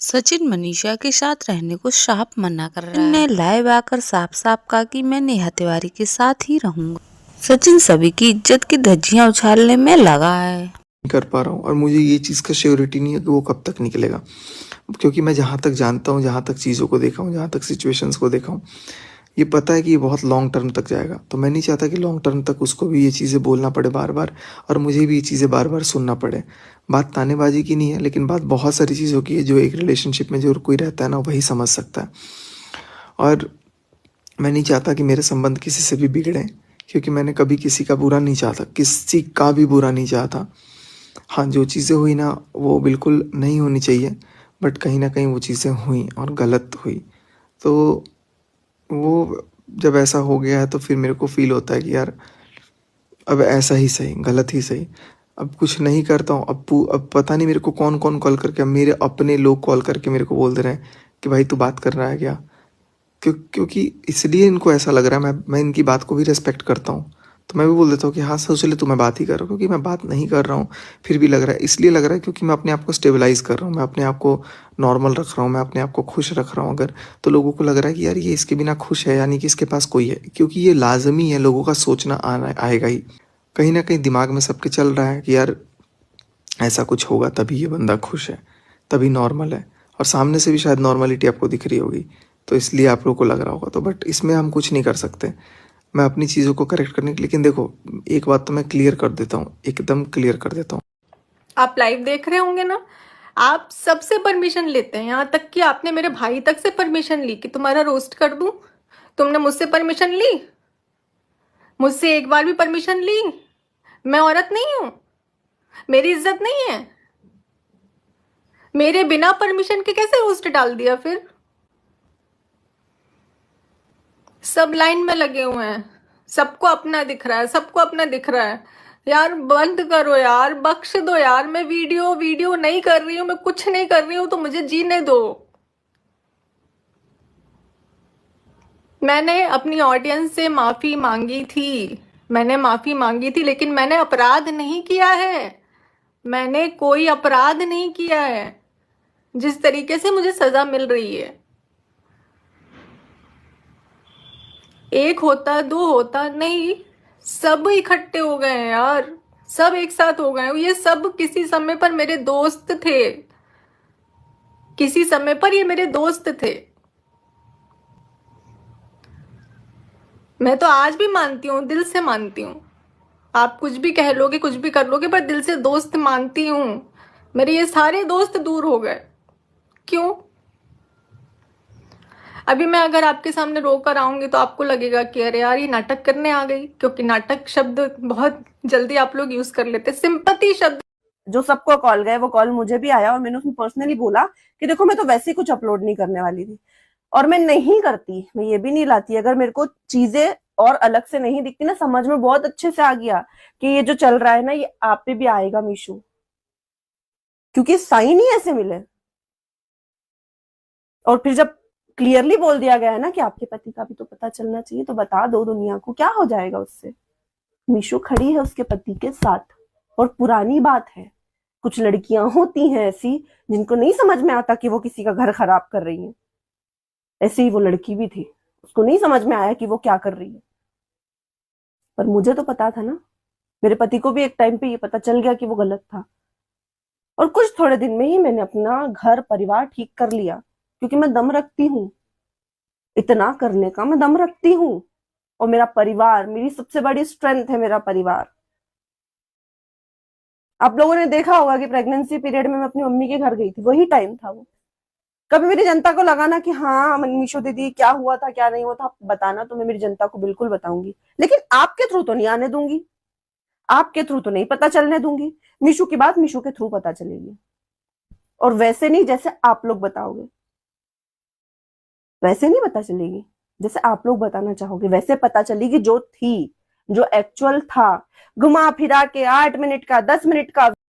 सचिन मनीषा के साथ रहने को साफ मना कर रहा है। ने लाइव आकर साफ साफ कहा कि मैं नेहा तिवारी के साथ ही रहूंगा। सचिन सभी की इज्जत की धज्जियां उछालने में लगा है। कर पा रहा हूँ और मुझे ये चीज़ का श्योरिटी नहीं है कि वो कब तक निकलेगा, क्योंकि मैं जहाँ तक जानता हूँ, जहाँ तक चीज़ों को देखा हूँ, जहाँ तक सिचुएशंस को देखा हूँ, ये पता है कि ये बहुत लॉन्ग टर्म तक जाएगा। तो मैं नहीं चाहता कि लॉन्ग टर्म तक उसको भी ये चीज़ें बोलना पड़े बार बार और मुझे भी ये चीज़ें बार बार सुनना पड़े। बात तानेबाजी की नहीं है, लेकिन बात बहुत सारी चीज़ों की है जो एक रिलेशनशिप में जो कोई रहता है ना वही समझ सकता है। और मैं नहीं चाहता कि मेरे संबंध किसी से भी बिगड़ें, क्योंकि मैंने कभी किसी का बुरा नहीं चाहता, किसी का भी बुरा नहीं चाहता। हाँ, जो चीज़ें हुई ना वो बिल्कुल नहीं होनी चाहिए, बट कहीं न कहीं वो चीज़ें हुई और गलत हुई। तो वो जब ऐसा हो गया है तो फिर मेरे को फ़ील होता है कि यार अब ऐसा ही सही, गलत ही सही। अब कुछ नहीं करता हूँ, अब पता नहीं मेरे को कौन-कौन कॉल करके, अब मेरे अपने लोग कॉल करके मेरे को बोल दे रहे हैं कि भाई तू बात कर रहा है क्या? क्योंकि इसलिए इनको ऐसा लग रहा है, मैं इनकी बात को भी रिस्पेक्ट करता हूँ। तो मैं भी बोल देता हूँ कि हाँ, सोच ले तू मैं बात ही कर रहा हूँ, क्योंकि मैं बात नहीं कर रहा हूँ, फिर भी लग रहा है। इसलिए लग रहा है क्योंकि मैं अपने आप को स्टेबलाइज़ कर रहा हूँ, मैं अपने आप को नॉर्मल रख रहा हूँ, मैं अपने आप को खुश रख रहा हूँ अगर, तो लोगों को लग रहा है कि यार ये इसके बिना खुश है, यानी कि इसके पास कोई है। क्योंकि ये लाज़मी है, लोगों का सोचना आना आएगा ही। कहीं न कहीं दिमाग में सबके चल रहा है कि यार ऐसा कुछ होगा तभी ये बंदा खुश है, तभी नॉर्मल है, और सामने से भी शायद नॉर्मलिटी आपको दिख रही होगी, तो इसलिए आप लोगों को लग रहा होगा। तो बट इसमें हम कुछ नहीं कर सकते, मैं अपनी चीज़ों को करेक्ट करने के, लेकिन देखो एक बात तो मैं क्लियर कर देता हूँ, एकदम क्लियर कर देता हूँ। आप लाइव देख रहे होंगे ना, आप सबसे परमिशन लेते हैं, यहाँ तक कि आपने मेरे भाई तक से परमिशन ली कि तुम्हारा रोस्ट कर दूं। तुमने मुझसे परमिशन ली? मुझसे एक बार भी परमिशन ली? मैं औरत नहीं हूं? मेरी इज्जत नहीं है? मेरे बिना परमिशन के कैसे रोस्ट डाल दिया? फिर सब लाइन में लगे हुए हैं, सबको अपना दिख रहा है, सबको अपना दिख रहा है। यार बंद करो यार, बख्श दो यार। मैं वीडियो नहीं कर रही हूँ, मैं कुछ नहीं कर रही हूँ, तो मुझे जीने दो। मैंने अपनी ऑडियंस से माफी मांगी थी, लेकिन मैंने अपराध नहीं किया है। मैंने कोई अपराध नहीं किया है। जिस तरीके से मुझे सजा मिल रही है, एक होता दो होता नहीं, सब इकट्ठे हो गए हैं यार, सब एक साथ हो गए। ये सब किसी समय पर मेरे दोस्त थे, किसी समय पर ये मेरे दोस्त थे। मैं तो आज भी मानती हूँ, दिल से मानती हूँ। आप कुछ भी कह लोगे, कुछ भी कर लोगे, पर दिल से दोस्त मानती हूँ। मेरे ये सारे दोस्त दूर हो गए, क्यों? अभी मैं अगर आपके सामने रो कर आऊंगी तो आपको लगेगा कि अरे यार ये नाटक करने आ गई, क्योंकि नाटक शब्द बहुत जल्दी आप लोग यूज कर लेते। सिंपैथी शब्द जो सबको कॉल गए, वो कॉल मुझे भी आया और मैंने उसमें पर्सनली बोला कि देखो मैं तो वैसे ही कुछ अपलोड नहीं करने वाली थी, और मैं नहीं करती, मैं ये भी नहीं लाती। अगर मेरे को चीजें और अलग से नहीं दिखती ना, समझ में बहुत अच्छे से आ गया कि ये जो चल रहा है ना ये आप पे भी आएगा मीशू, क्योंकि साइन ही ऐसे मिले। और फिर जब क्लियरली बोल दिया गया है ना कि आपके पति का भी तो पता चलना चाहिए, तो बता दो दुनिया को, क्या हो जाएगा उससे। मीशू खड़ी है उसके पति के साथ, और पुरानी बात है, कुछ लड़कियां होती हैं ऐसी जिनको नहीं समझ में आता कि वो किसी का घर खराब कर रही हैं। ऐसे ही वो लड़की भी थी, उसको नहीं समझ में आया कि वो क्या कर रही है, पर मुझे तो पता था ना। मेरे पति को भी एक टाइम पे ये पता चल गया कि वो गलत था, और कुछ थोड़े दिन में ही मैंने अपना घर परिवार ठीक कर लिया, क्योंकि मैं दम रखती हूँ, इतना करने का मैं दम रखती हूँ। और मेरा परिवार मेरी सबसे बड़ी स्ट्रेंथ है, मेरा परिवार। आप लोगों ने देखा होगा कि प्रेगनेंसी पीरियड में मैं अपनी मम्मी के घर गई थी, वही टाइम था वो। कभी मेरी जनता को लगा ना कि हाँ मीशू दीदी क्या हुआ था क्या नहीं हुआ था बताना, तो मैं मेरी जनता को बिल्कुल बताऊंगी, लेकिन आपके थ्रू तो नहीं आने दूंगी, आपके थ्रू तो नहीं पता चलने दूंगी। मीशू की बात मीशू के थ्रू पता चलेगी, और वैसे नहीं जैसे आप लोग बताओगे, वैसे नहीं पता चलेगी जैसे आप लोग बताना चाहोगे, वैसे पता चलेगी जो थी, जो एक्चुअल था। घुमा फिरा के 8 मिनट का 10 मिनट का